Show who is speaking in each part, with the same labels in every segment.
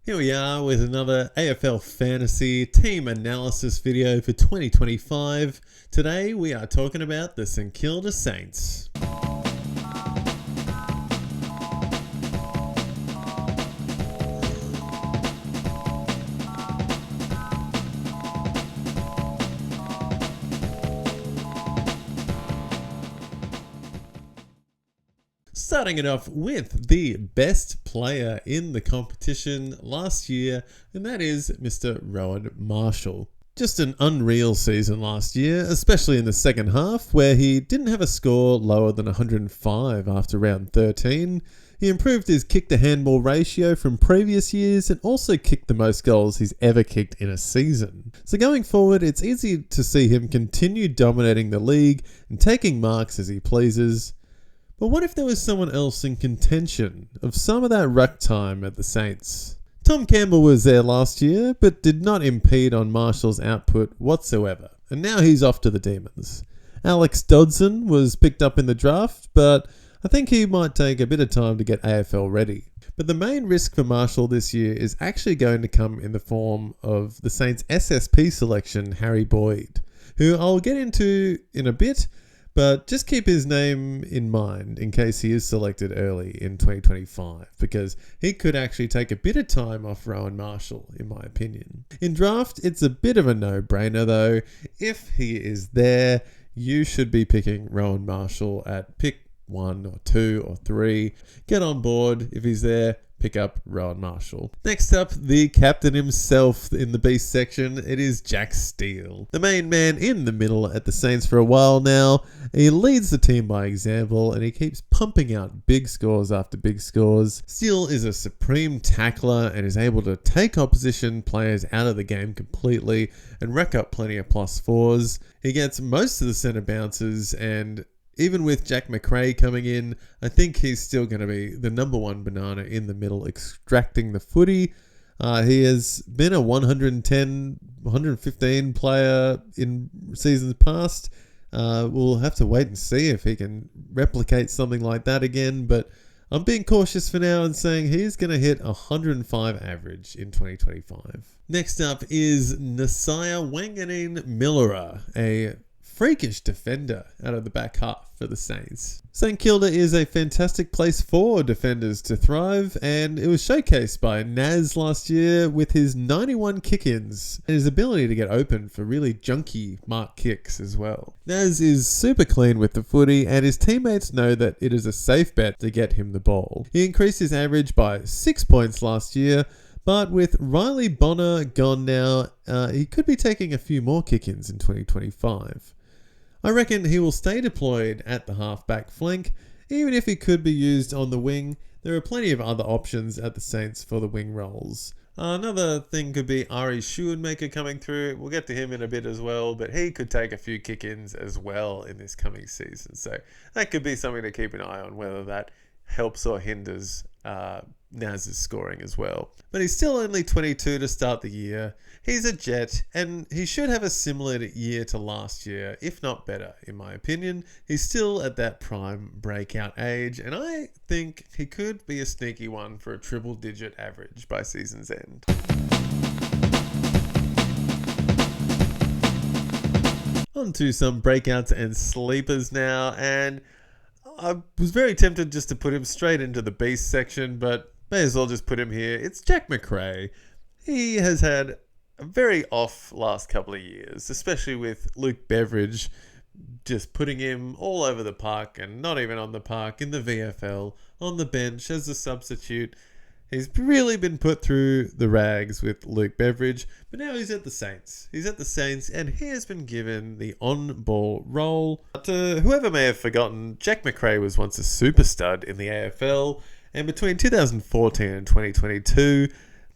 Speaker 1: Here we are with another AFL Fantasy team analysis video for 2025. Today we are talking about the St Kilda Saints. Starting it off with the best player in the competition last year, and that is Mr. Rowan Marshall. Just an unreal season last year, especially in the second half, where he didn't have a score lower than 105 after round 13. He improved his kick-to-handball ratio from previous years and also kicked the most goals he's ever kicked in a season. So going forward, it's easy to see him continue dominating the league and taking marks as he pleases. But what if there was someone else in contention of some of that ruck time at the Saints? Tom Campbell was there last year, but did not impede on Marshall's output whatsoever, and now he's off to the Demons. Alex Dodson was picked up in the draft, but I think he might take a bit of time to get AFL ready. But the main risk for Marshall this year is actually going to come in the form of the Saints' SSP selection, Harry Boyd, who I'll get into in a bit. But just keep his name in mind in case he is selected early in 2025, because he could actually take a bit of time off Rowan Marshall, in my opinion. In draft, it's a bit of a no-brainer though. If he is there, you should be picking Rowan Marshall at pick 1 or 2 or 3. Get on board. If he's there, pick up Rowan Marshall. Next up, the captain himself in the beast section. It is Jack Steele, the main man in the middle at the Saints for a while now. He leads the team by example and he keeps pumping out big scores after big scores. Steele is a supreme tackler and is able to take opposition players out of the game completely and rack up plenty of +4s. He gets most of the centre bounces, and even with Jack McRae coming in, I think he's still going to be the number one banana in the middle, extracting the footy. He has been a 110, 115 player in seasons past. We'll have to wait and see if he can replicate something like that again, but I'm being cautious for now and saying he's going to hit 105 average in 2025. Next up is Nasiah Wanganeen Millera, a freakish defender out of the back half for the Saints. St Kilda is a fantastic place for defenders to thrive, and it was showcased by Naz last year with his 91 kick-ins and his ability to get open for really junky mark kicks as well. Naz is super clean with the footy, and his teammates know that it is a safe bet to get him the ball. He increased his average by 6 points last year, but with Riley Bonner gone now, he could be taking a few more kick-ins in 2025. I reckon he will stay deployed at the half-back flank. Even if he could be used on the wing, there are plenty of other options at the Saints for the wing roles. Another thing could be Ari Schuenmaker coming through. We'll get to him in a bit as well, but he could take a few kick-ins as well in this coming season. So that could be something to keep an eye on, whether that helps or hinders Naz's scoring as well. But he's still only 22 to start the year. He's a Jet, and he should have a similar year to last year, if not better, in my opinion. He's still at that prime breakout age, and I think he could be a sneaky one for a triple-digit average by season's end. On to some breakouts and sleepers now, and I was very tempted just to put him straight into the beast section, but may as well just put him here. It's Jack McRae. He has had a very off last couple of years, especially with Luke Beveridge just putting him all over the park and not even on the park, in the VFL, on the bench as a substitute. He's really been put through the rags with Luke Beveridge, but now he's at the Saints. He's at the Saints and he has been given the on-ball role. To whoever may have forgotten, Jack McRae was once a super stud in the AFL, and between 2014 and 2022,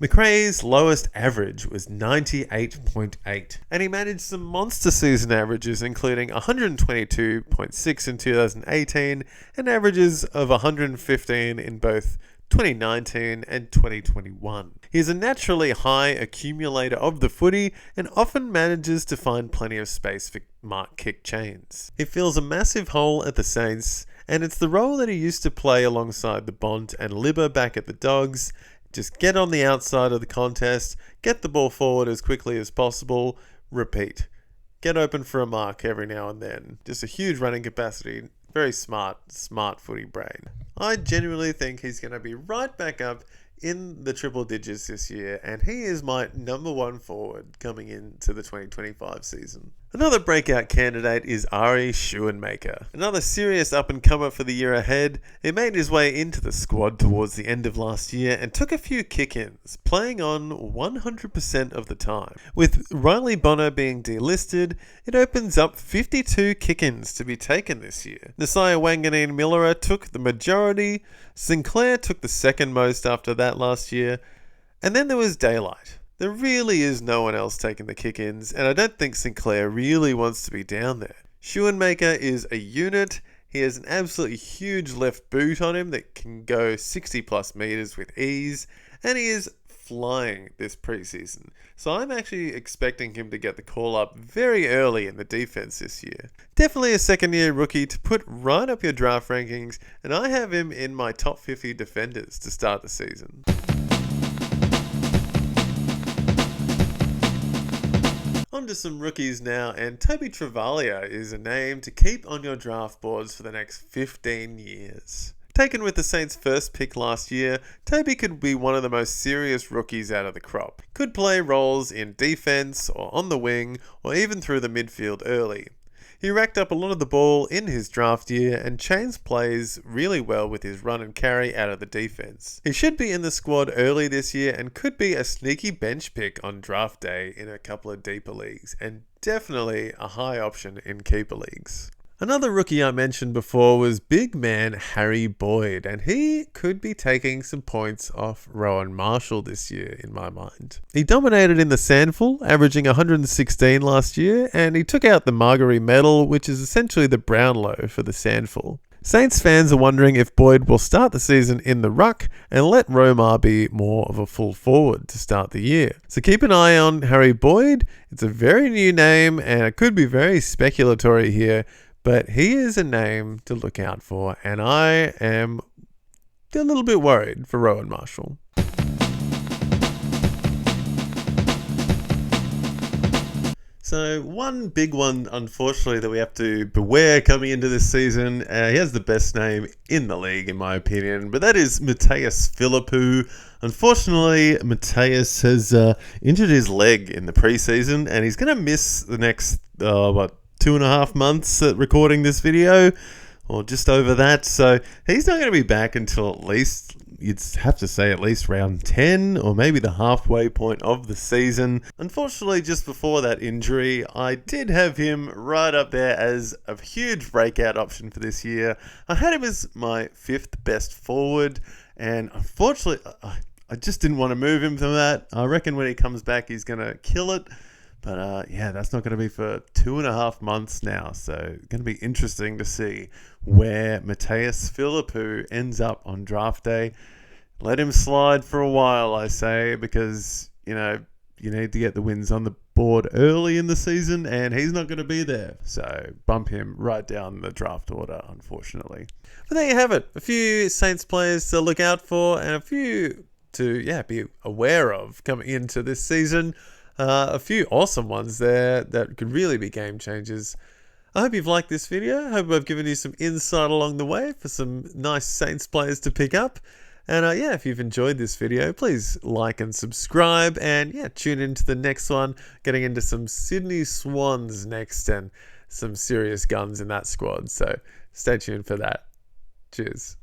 Speaker 1: McRae's lowest average was 98.8, and he managed some monster season averages, including 122.6 in 2018 and averages of 115 in both 2019 and 2021. He is a naturally high accumulator of the footy and often manages to find plenty of space for mark kick chains. He fills a massive hole at the Saints, and it's the role that he used to play alongside the Bont and Libba back at the Dogs. Just get on the outside of the contest, get the ball forward as quickly as possible, repeat. Get open for a mark every now and then. Just a huge running capacity. Very smart footy brain. I genuinely think he's going to be right back up in the triple digits this year, and he is my number one forward coming into the 2025 season. Another breakout candidate is Ari Schoenmaker. Another serious up-and-comer for the year ahead. He made his way into the squad towards the end of last year and took a few kick-ins, playing on 100% of the time. With Riley Bonner being delisted, it opens up 52 kick-ins to be taken this year. Nasiah Wanganeen-Miller took the majority, Sinclair took the second most after that last year, and then there was Daylight. There really is no one else taking the kick-ins, and I don't think Sinclair really wants to be down there. Schoenmaker is a unit. He has an absolutely huge left boot on him that can go 60 plus meters with ease, and he is flying this preseason. So I'm actually expecting him to get the call up very early in the defense this year. Definitely a second year rookie to put right up your draft rankings, and I have him in my top 50 defenders to start the season. On to some rookies now, and Toby Travalia is a name to keep on your draft boards for the next 15 years. Taken with the Saints' first pick last year, Toby could be one of the most serious rookies out of the crop. Could play roles in defense or on the wing or even through the midfield early. He racked up a lot of the ball in his draft year and changed plays really well with his run and carry out of the defense. He should be in the squad early this year and could be a sneaky bench pick on draft day in a couple of deeper leagues, and definitely a high option in keeper leagues. Another rookie I mentioned before was big man Harry Boyd, and he could be taking some points off Rowan Marshall this year in my mind. He dominated in the Sandful, averaging 116 last year, and he took out the Margery medal, which is essentially the Brownlow for the Sandful. Saints fans are wondering if Boyd will start the season in the ruck and let Romar be more of a full forward to start the year. So keep an eye on Harry Boyd. It's a very new name and it could be very speculatory here, but he is a name to look out for, and I am a little bit worried for Rowan Marshall. So one big one, unfortunately, that we have to beware coming into this season, he has the best name in the league, in my opinion, but that is Matthias Philippou. Unfortunately, Matthias has injured his leg in the preseason, and he's going to miss the next, 2.5 months at recording this video, or just over that. So he's not going to be back until at least, you'd have to say at least round 10 or maybe the halfway point of the season. Unfortunately, just before that injury, I did have him right up there as a huge breakout option for this year. I had him as my 5th best forward, and unfortunately, I just didn't want to move him from that. I reckon when he comes back, he's going to kill it. But that's not going to be for 2.5 months now. So it's going to be interesting to see where Matthias Philippou ends up on draft day. Let him slide for a while, I say, because, you need to get the wins on the board early in the season, and he's not going to be there. So bump him right down the draft order, unfortunately. But there you have it. A few Saints players to look out for and a few to be aware of coming into this season. A few awesome ones there that could really be game changers. I hope you've liked this video. I hope I've given you some insight along the way for some nice Saints players to pick up. And if you've enjoyed this video, please like and subscribe. And tune into the next one, getting into some Sydney Swans next and some serious guns in that squad. So stay tuned for that. Cheers.